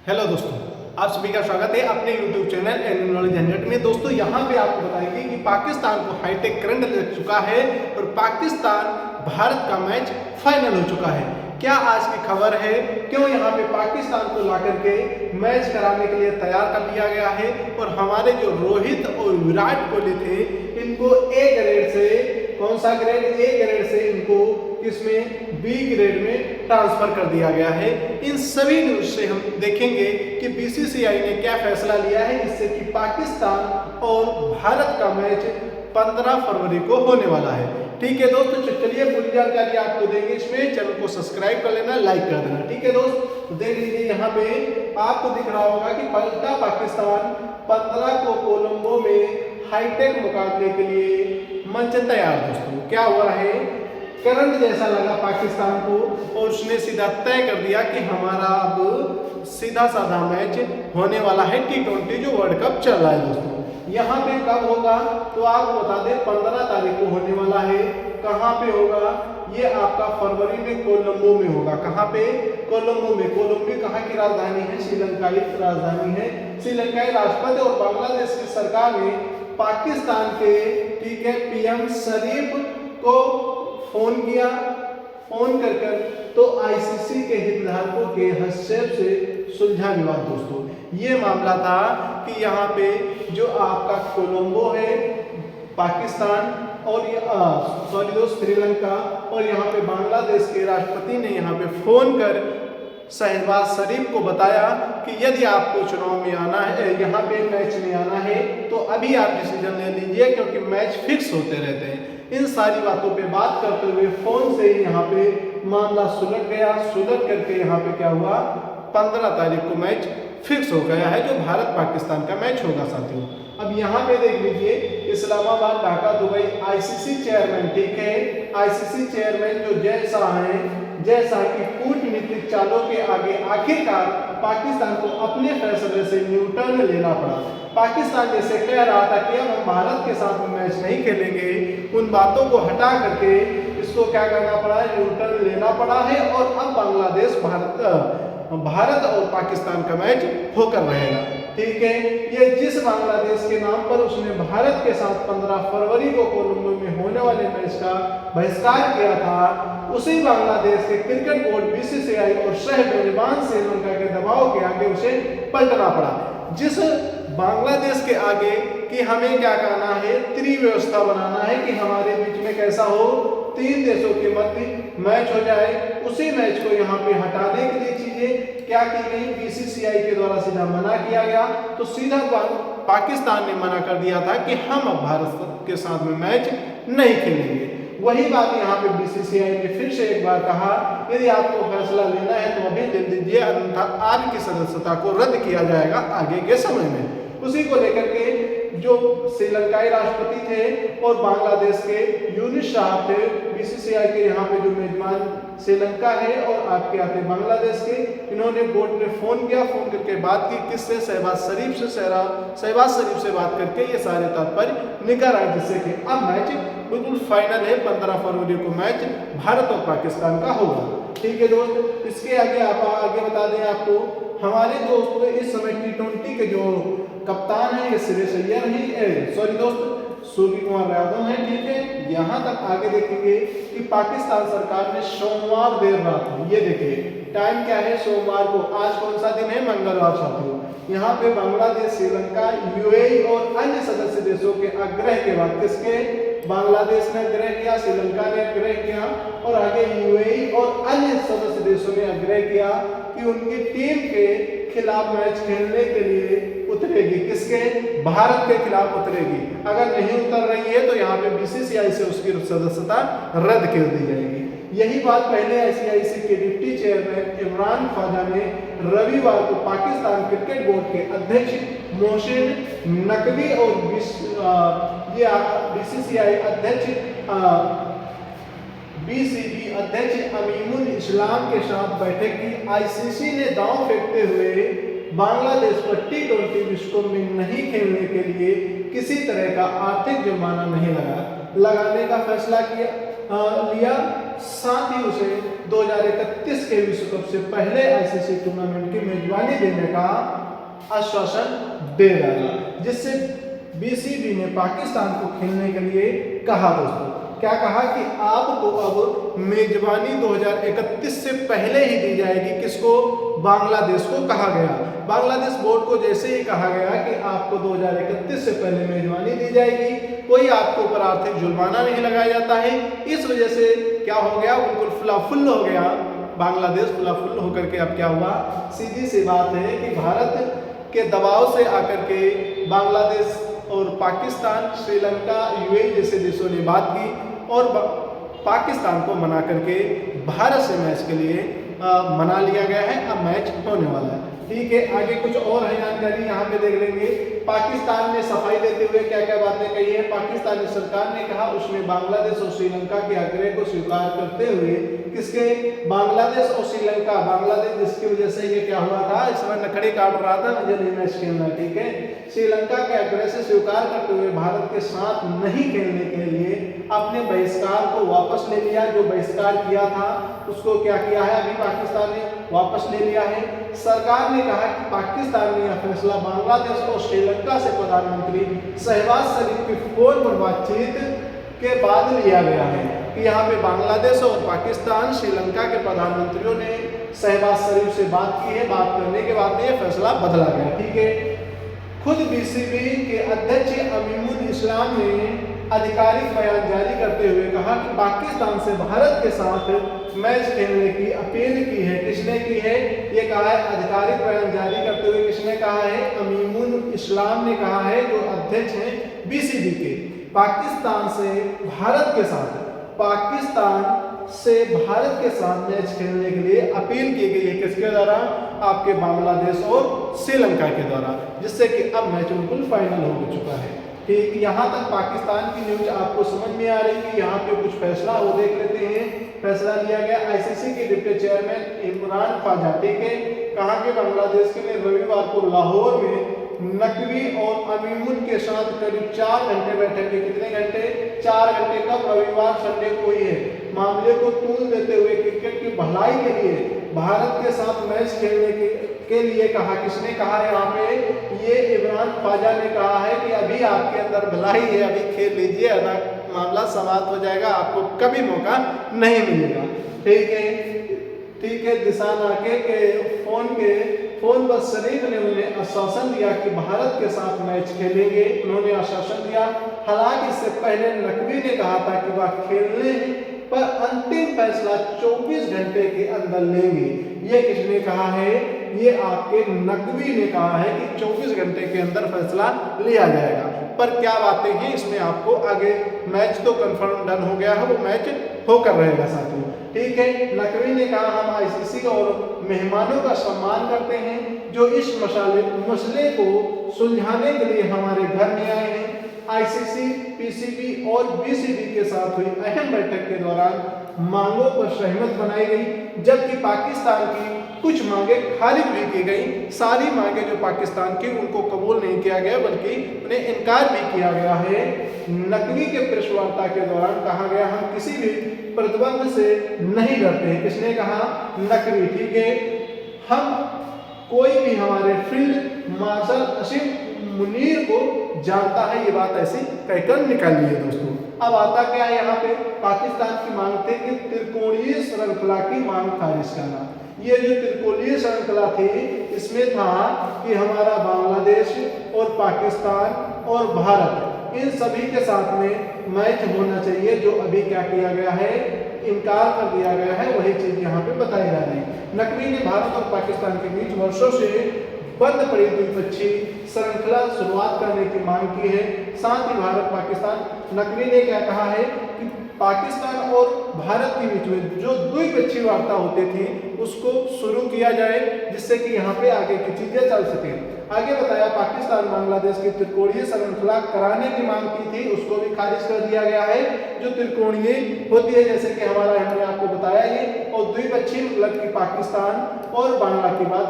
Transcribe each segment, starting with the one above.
Hello दोस्तों, आप सभी का स्वागत है अपने YouTube चैनल एनिमल नॉलेज झंझट में। दोस्तों यहाँ पे आपको बताएंगे कि पाकिस्तान को हाईटेक करंट लग चुका है और पाकिस्तान भारत का मैच फाइनल हो चुका है। क्या आज की खबर है, क्यों यहाँ पे पाकिस्तान को ला करके मैच कराने के लिए तैयार कर लिया गया है और हमारे जो रोहित और विराट कोहली थे इनको ए ग्रेड से, कौन सा ग्रेड, ए ग्रेड से इनको इसमें बी ग्रेड में ट्रांसफर कर दिया गया है। इन सभी न्यूज से हम देखेंगे कि बीसीसीआई ने क्या फैसला लिया है जिससे कि पाकिस्तान और भारत का मैच 15 फरवरी को होने वाला है। ठीक है दोस्तों, चलिए पूरी जानकारी आपको देंगे। इसमें चैनल को सब्सक्राइब कर लेना, लाइक कर देना। ठीक है दोस्त, तो देख लीजिए यहाँ पे आपको दिख रहा होगा कि पलटा पाकिस्तान 15 को कोलंबो में हाईटेक मुकाबले के लिए मंच तैयार। दोस्तों क्या हुआ है, करंट जैसा लगा पाकिस्तान को और उसने सीधा तय कर दिया कि हमारा अब सीधा साधा मैच होने वाला है T20 जो वर्ल्ड कप चल रहा है। दोस्तों यहाँ पे कब होगा तो आपको बता दें 15 तारीख को होने वाला है। कहाँ पे होगा, ये आपका फरवरी में कोलंबो में होगा। कहाँ पे, कोलंबो में। कोलंबो कहाँ की राजधानी है, श्रीलंकाई राजधानी है। श्रीलंकाई राष्ट्रपति और बांग्लादेश की सरकार ने पाकिस्तान के, ठीक है, पीएम शरीफ को फोन किया। फोन कर तो आईसीसी के हितधारकों के हस्तक्षेप से सुलझा विवाद। दोस्तों ये मामला था कि यहाँ पे जो आपका कोलंबो है पाकिस्तान और श्रीलंका और यहाँ पे बांग्लादेश के राष्ट्रपति ने यहाँ पे फोन कर शहबाज शरीफ को बताया कि यदि आपको चुनाव में आना है, यहाँ पे मैच में आना है तो अभी आप डिसीजन ले लीजिए क्योंकि मैच फिक्स होते रहते हैं। इन सारी बातों पे बात करते हुए फोन से ही यहाँ पे मामला सुलझ गया। सुलझ करके यहाँ पे क्या हुआ, 15 तारीख को मैच फिक्स हो गया है जो भारत पाकिस्तान का मैच होगा साथियों। अब यहाँ पे देख लीजिए Islamabad, Dhaka, Dubai ICC chairman, ठीक है, आईसीसी चेयरमैन जो जय शाह हैं, जय शाह की कूटनीतिक चालों के आगे आखिरकार पाकिस्तान को अपने फैसले से न्यूटर्न लेना पड़ा। पाकिस्तान जैसे कह रहा था कि अब हम भारत के साथ में मैच नहीं खेलेंगे, उन बातों को हटा करके इसको क्या करना पड़ा, न्यूटर्न लेना पड़ा है और अब बांग्लादेश भारत और पाकिस्तान का मैच होकर रहेगा। ठीक है, ये जिस बांग्लादेश के नाम पर उसने भारत के साथ 15 फरवरी को कोलंबो में होने वाले मैच का बहिष्कार किया था, उसी बांग्लादेश के क्रिकेट बोर्ड बीसीसीआई और सह मेजबान श्रीलंका के दबाव के आगे उसे पलटना पड़ा। जिस बांग्लादेश के आगे कि हमें क्या करना है, त्रिव्यवस्था बनाना है कि हमारे बीच में कैसा हो, 3 देशों के मध्य मैच हो जाए, उसी मैच को यहाँ पे हटाने के लिए चीजें क्या की गई, बीसीसीआई के द्वारा सीधा मना किया गया। तो सीधा पाकिस्तान ने मना कर दिया था कि हम अब भारत के साथ में मैच नहीं खेलेंगे। वही बात यहाँ पे बीसीसीआई ने फिर से एक बार कहा, यदि आपको फैसला लेना है तो अभी ले लीजिए, अन्यथा आपकी सदस्यता को रद्द किया जाएगा आगे के समय में। उसी को लेकर के जो श्रीलंकाई राष्ट्रपति थे और बांग्लादेश के यूनुस साहब थे, बीसीसीआई के यहाँ पे जो मेजबान श्रीलंका है और आपके आते बांग्लादेश के, इन्होंने बोर्ड ने फोन किया। फोन करके बात की किससे, शहबाज शरीफ से। शहबाज शरीफ से बात करके ये सारे तात्पर्य निकल आए जिससे कि अब मैच बिल्कुल फाइनल है, 15 फरवरी को मैच भारत और पाकिस्तान का होगा। ठीक है दोस्त, इसके आगे आप आगे बता दें आपको, हमारे दोस्त इस समय T20 के जो कप्तान है ये श्रेयस अय्यर ही, सॉरी दोस्त, सूर्य कुमार यादव है। ठीक है, यहाँ तक आगे देखेंगे कि पाकिस्तान सरकार ने सोमवार देर रात, ये देखिए टाइम क्या है, सोमवार को, आज कौन सा दिन है, मंगलवार साथियों। यहाँ पे बांग्लादेश, श्रीलंका, यूएई और अन्य सदस्य देशों के आग्रह के बाद, किसके, बांग्लादेश ने आग्रह किया, श्रीलंका ने आग्रह किया और आगे यूएई और अन्य सदस्य देशों ने आग्रह किया कि उनकी टीम के खिलाफ मैच खेलने के लिए उतरेगी। किसके, भारत के खिलाफ उतरेगी। अगर नहीं उतर रही है तो यहाँ पे बीसीसीआई से उसकी सदस्यता रद्द कर दी जाएगी। यही बात पहले आईसीसी के डिप्टी चेयरमैन इमरान ख्वाजा ने रविवार को पाकिस्तान क्रिकेट बोर्ड के अध्यक्ष मोहसिन नकवी और बीसीसीआई अध्यक्ष बीसीबी अध्यक्ष अमीनुल इस्लाम के साथ बैठक की। आईसीसी ने दांव फेंकते हुए बांग्लादेश पर T20 विश्व कप में नहीं खेलने के लिए किसी तरह का आर्थिक जुर्माना नहीं लगाने का फैसला किया। लिया, साथ ही उसे 2031 के विश्व कप से पहले आईसीसी टूर्नामेंट की मेजबानी देने का आश्वासन दे डाला, जिससे बीसीबी ने पाकिस्तान को खेलने के लिए कहा। दोस्तों क्या कहा कि आपको अब मेजबानी 2031 से पहले ही दी जाएगी। किसको? बांग्लादेश को कहा गया। बांग्लादेश बोर्ड को जैसे ही कहा गया कि आपको 2031 से पहले मेजबानी दी जाएगी, कोई आपके ऊपर आर्थिक जुर्माना नहीं लगाया जाता है। इस वजह से क्या हो गया, बिल्कुल फुलाफुल हो गया बांग्लादेश। फुलाफुल होकर के अब क्या हुआ, सीधी सी बात है कि भारत के दबाव से आकर के बांग्लादेश और पाकिस्तान, श्रीलंका, यूएई जैसे देशों ने बात की और पाकिस्तान को मना करके भारत से मैच के लिए मना लिया गया है। अब मैच होने वाला है। ठीक है, आगे कुछ और है जानकारी यहाँ पे देख लेंगे। पाकिस्तान ने सफाई देते हुए क्या क्या बातें कही है। पाकिस्तानी सरकार ने कहा उसने बांग्लादेश और श्रीलंका के आग्रह को स्वीकार करते हुए, किसके? बांग्लादेश और श्रीलंका। बांग्लादेश जिसकी वजह से ये क्या हुआ था, इस समय नखड़े काट रहा था, मुझे नहीं मैच खेलना। ठीक है, श्रीलंका के आग्रह से स्वीकार करते हुए भारत के साथ नहीं खेलने के लिए अपने बहिष्कार को वापस ले लिया। जो बहिष्कार किया था उसको क्या किया है, अभी पाकिस्तान ने वापस ले लिया है। सरकार ने कहा कि पाकिस्तान ने यह फैसला बांग्लादेश और श्रीलंका से प्रधानमंत्री शहबाज शरीफ की फोन पर बातचीत के बाद लिया गया है कि यहाँ पे बांग्लादेश और पाकिस्तान, श्रीलंका के प्रधानमंत्रियों ने शहबाज शरीफ से बात की है। बात करने के बाद में यह फैसला बदला गया। ठीक है, खुद बीसीबी के अध्यक्ष अमीमुल इस्लाम ने आधिकारिक बयान जारी करते हुए कहा कि पाकिस्तान से भारत के साथ मैच खेलने की अपील की है। किसने की है? ये कहा है, आधिकारिक बयान जारी करते हुए किसने कहा है? अमीमुल इस्लाम ने कहा है, जो अध्यक्ष हैं बीसीबी के। पाकिस्तान से भारत के साथ मैच खेलने के लिए अपील की गई है। किसके द्वारा? आपके बांग्लादेश और श्रीलंका के द्वारा, जिससे कि अब मैच बिल्कुल फाइनल हो चुका है। ठीक, यहाँ तक पाकिस्तान की न्यूज आपको समझ में आ रही है। यहाँ पे कुछ फैसला हो देख लेते हैं। फैसला लिया गया आईसीसी के डिप्टी चेयरमैन इमरान ख्वाजा। ठीक है, कहाँ के? बांग्लादेश के ने रविवार को लाहौर में नकवी और अमीमुल के साथ करीब 4 घंटे बैठक की। कितने घंटे? 4 घंटे। कब? रविवार संडे को ही है। मामले को तूल देते हुए क्रिकेट की भलाई के लिए भारत के साथ मैच खेलने के लिए कहा। किसने कहा है यहाँ पे? ये इमरान ख्वाजा ने कहा है कि अभी आपके अंदर भलाई है, अभी खेल लीजिए, ना मामला समाप्त हो जाएगा, आपको कभी मौका नहीं मिलेगा। ठीक है, दिशाना के फोन पर शरीफ ने उन्हें आश्वासन दिया कि भारत के साथ मैच खेलेंगे। उन्होंने आश्वासन दिया। हालांकि इससे पहले नकवी ने कहा था कि वह खेलने पर अंतिम फैसला 24 घंटे के अंदर लेंगे। ये किसने कहा है? ये आपके नकवी ने कहा है कि 24 घंटे के अंदर फैसला लिया जाएगा। पर क्या बातें हैं इसमें, आपको आगे मैच तो कंफर्म डन हो गया है, वो मैच होकर रहेगा साथियों। ठीक है, नकवी ने कहा हम आईसीसी और मेहमानों का सम्मान करते हैं जो इस मसले को सुलझाने के लिए हमारे घर में आए हैं। आईसीसी, पीसीबी और बीसीबी के साथ हुई अहम बैठक के दौरान मांगों पर सहमत बनाई गई, जबकि पाकिस्तान की कुछ मांगे खारिज भी की गई। सारी मांगे जो पाकिस्तान की उनको कबूल नहीं किया गया, बल्कि उन्हें इनकार भी किया गया है। नकवी के प्रेस वार्ता के दौरान कहा गया हम किसी भी प्रतिबंध से नहीं डरते। किसने कहा? नकवी। ठीक है, हम कोई भी हमारे फील्ड मार्शल असीम मुनीर को जानता है, ये बात ऐसी कहकर निकाली है। दोस्तों अब आता क्या है यहाँ पे? पाकिस्तान की मांग थी कि त्रिकोणीय श्रृंखला की मांग खारिज करना। ये जो त्रिकोणीय श्रृंखला थी इसमें था कि हमारा बांग्लादेश और पाकिस्तान और भारत इन सभी के साथ में मैच होना चाहिए। जो अभी क्या किया गया है? इनकार कर दिया गया है। वही चीज यहाँ पे बताई जा रही है। नकवी ने भारत और पाकिस्तान के बीच वर्षों से बंद पड़ी द्विपक्षीय श्रृंखला शुरुआत करने की मांग की है। साथ ही भारत पाकिस्तान, नकवी ने क्या कहा है कि पाकिस्तान और भारत के बीच में जो द्विपक्षीय वार्ता होती थी उसको शुरू किया जाए, जिससे कि यहाँ पे आगे की चीजें चल सके। आगे बताया पाकिस्तान बांग्लादेश की त्रिकोणीय श्रृंखला कराने की मांग की थी, उसको भी खारिज कर दिया गया है। जो त्रिकोणीय होती है, जैसे कि हमारा हमने आपको बताया ये, और द्विपक्षीय मतलब कि पाकिस्तान और बांग्ला की बात,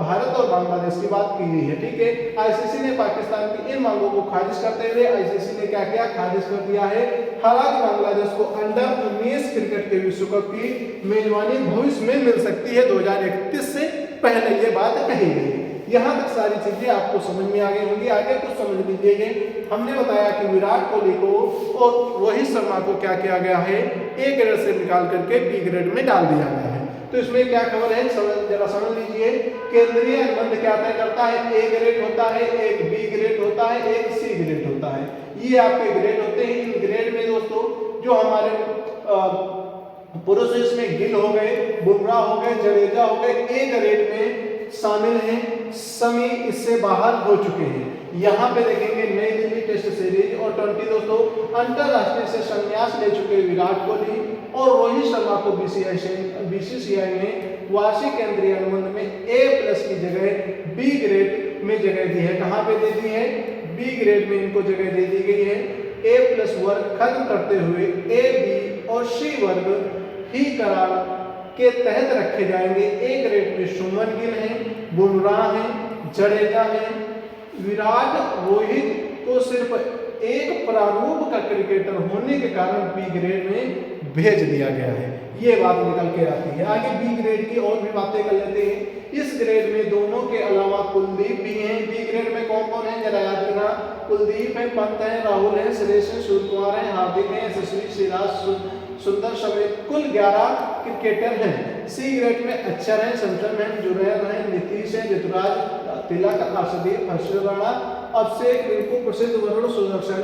भारत और बांग्लादेश की बात की गई है। ठीक है, आईसीसी ने पाकिस्तान की इन मांगों को खारिज करते हुए आईसीसी ने क्या किया? खारिज कर दिया है। हालांकि बांग्लादेश को अंडर 19 क्रिकेट के विश्व कप की मेजबानी भविष्य में मिल सकती है 2031 से पहले, ये बात कही गई। यहाँ तक सारी चीजें आपको समझ में आ गई होंगी। आगे कुछ समझ लीजिए। हमने बताया कि विराट कोहली को और रोहित शर्मा को क्या किया गया है, ए ग्रेड से निकाल करके बी ग्रेड में डाल दिया गया है। तो इसमें क्या खबर है जरा समझ लीजिए। केंद्रीय अनुबंध क्या तय करता है, ए ग्रेड होता है, एक बी ग्रेड होता है, एक सी ग्रेड होता है। ये आपके ग्रेड होते हैं। इन ग्रेड में दोस्तों जो हमारे पुरुष इसमें गिल हो गए, बुमराह हो गए, जडेजा हो गए, ए ग्रेड में शामिल हैं। समी इससे बाहर हो चुके हैं। यहाँ पे देखेंगे नई दिल्ली टेस्ट सीरीज और 20 दोस्तों अंतरराष्ट्रीय से संन्यास ले चुके विराट कोहली और रोहित शर्मा को बीसीसीआई ने वार्षिक केंद्रीय अनुबंध में A+ की जगह बी ग्रेड में जगह दी है। कहाँ पे दे दी है, बी ग्रेड में इनको जगह दे दी गई है। A+ वर्ग खत्म करते हुए A, B और C वर्ग ही करार के तहत रखे जाएंगे। ए ग्रेड में शुभमन गिल हैं, बुमराह हैं, जडेजा हैं। विराट रोहित को सिर्फ एक प्रारूप का क्रिकेटर होने के कारण बी ग्रेड में भेज दिया गया है। ये बात निकल के आती है। आगे बी ग्रेड की और भी बातें कर लेते हैं। इस ग्रेड में दोनों के अलावा कुलदीप भी हैं। बी ग्रेड में कौन कौन है जरा याद रखना, कुलदीप है, पंत है, राहुल है, सुरेश है, सूर्य कुमार है, हार्दिक है, यशस्वी, सिराज, सुंदर समेत कुल 11 क्रिकेटर हैं। सी ग्रेड में अक्षर है, सैमसन है, जुरैल है, नीतीश है, ऋतुराज, तिलक, अर्शदीप, हर्षद राणा, अभिषेक, रिंकू, प्रसिद्ध, वरुण, सुदर्शन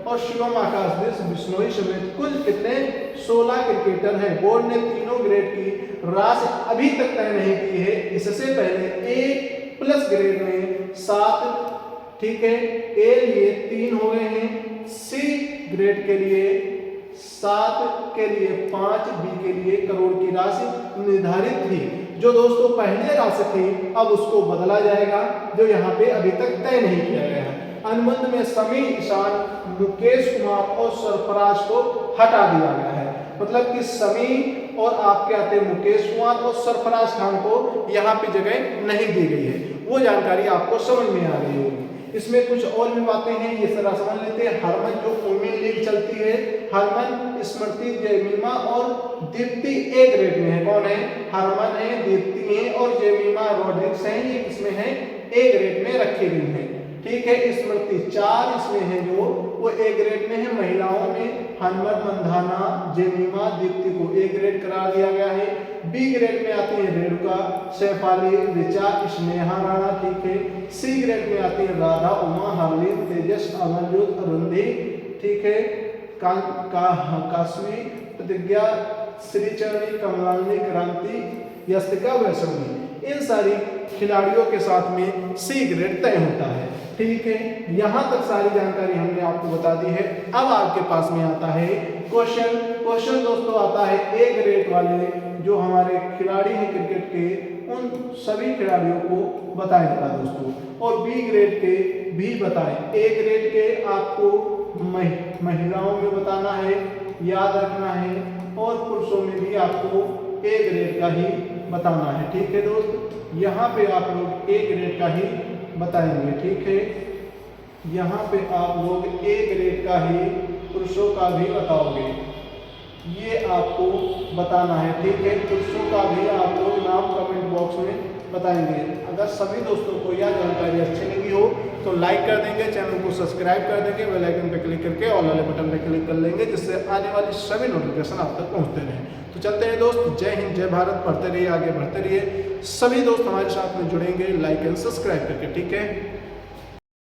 और शिवम, आकाशदीप, बिश्नोई समेत कुल कितने 16 क्रिकेटर हैं। बोर्ड ने तीनों ग्रेड की राशि अभी तक तय नहीं की है। इससे पहले A+ ग्रेड में 7, ठीक है, ए लिए 3 हो गए हैं, सी ग्रेड के लिए 7 के लिए 5, बी के लिए करोड़ की राशि निर्धारित थी। जो दोस्तों पहले राशि थी अब उसको बदला जाएगा, जो यहाँ पे अभी तक तय नहीं किया गया है। अनुबंध में समी, ईशान, मुकेश कुमार और सरफराज को हटा दिया गया है। मतलब कि समी और आपके आते मुकेश कुमार और सरफराज खान को यहाँ पे जगह नहीं दी गई है। वो जानकारी आपको समझ में आ रही होगी। इसमें कुछ और भी बातें हैं, ये जरा समझ लेते हैं। हरमन जो वुमेन लीग चलती है, हरमन, स्मृति, जेमिमा और दीप्ति ए ग्रेड में है। कौन है, हरमन है, दीप्ति है और जेमिमा रॉड्रिक्स हैं। ये किसमें है, ए ग्रेड में रखी गई है। ठीक है, स्मृति 4 इसमें है जो वो ए ग्रेड में है। महिलाओं में हरमन, मंधाना, जेमिमा, दीप्ति को ए ग्रेड करार दिया गया है। बी ग्रेड में आती है रेणुका, शेफाली, ऋचा, स्नेहा राणा, ठीक है। सी ग्रेड में आती है राधा, उमा, हरलीन, तेजस, अमनजोत, अरुंधि, ठीक है, काशवी, प्रतिज्ञा, श्रीचरणी, कमलानी, क्रांति, यस्तिका, वैष्णवी। इन सारी खिलाड़ियों के साथ में सी ग्रेड तय होता है। ठीक है, यहाँ तक सारी जानकारी हमने आपको बता दी है। अब आपके पास में आता है क्वेश्चन दोस्तों आता है ए ग्रेड वाले जो हमारे खिलाड़ी हैं क्रिकेट के, उन सभी खिलाड़ियों को बताएं जरा दोस्तों, और बी ग्रेड के भी बताएं। ए ग्रेड के आपको महिलाओं में बताना है, याद रखना है, और पुरुषों में भी आपको ए ग्रेड का ही बताना है। ठीक है दोस्त, यहाँ पे आप लोग ए ग्रेड का ही बताएंगे। ठीक है, यहाँ पे आप लोग ए ग्रेड का ही पुरुषों का भी बताओगे, ये आपको बताना है। ठीक है, पुरुषों का भी आप लोग नाम कमेंट बॉक्स में बताएंगे। अगर सभी दोस्तों को यह जानकारी अच्छी लगी हो तो लाइक कर देंगे, चैनल को सब्सक्राइब कर देंगे, बेल आइकन पर क्लिक करके ऑल वाले बटन पर क्लिक कर लेंगे, जिससे आने वाली सभी नोटिफिकेशन आप तक पहुँचते रहें। तो चलते हैं दोस्त, जय हिंद, जय भारत, पढ़ते रहिए, आगे बढ़ते रहिए। सभी दोस्त हमारे साथ में जुड़ेंगे लाइक एंड सब्सक्राइब करके। ठीक है।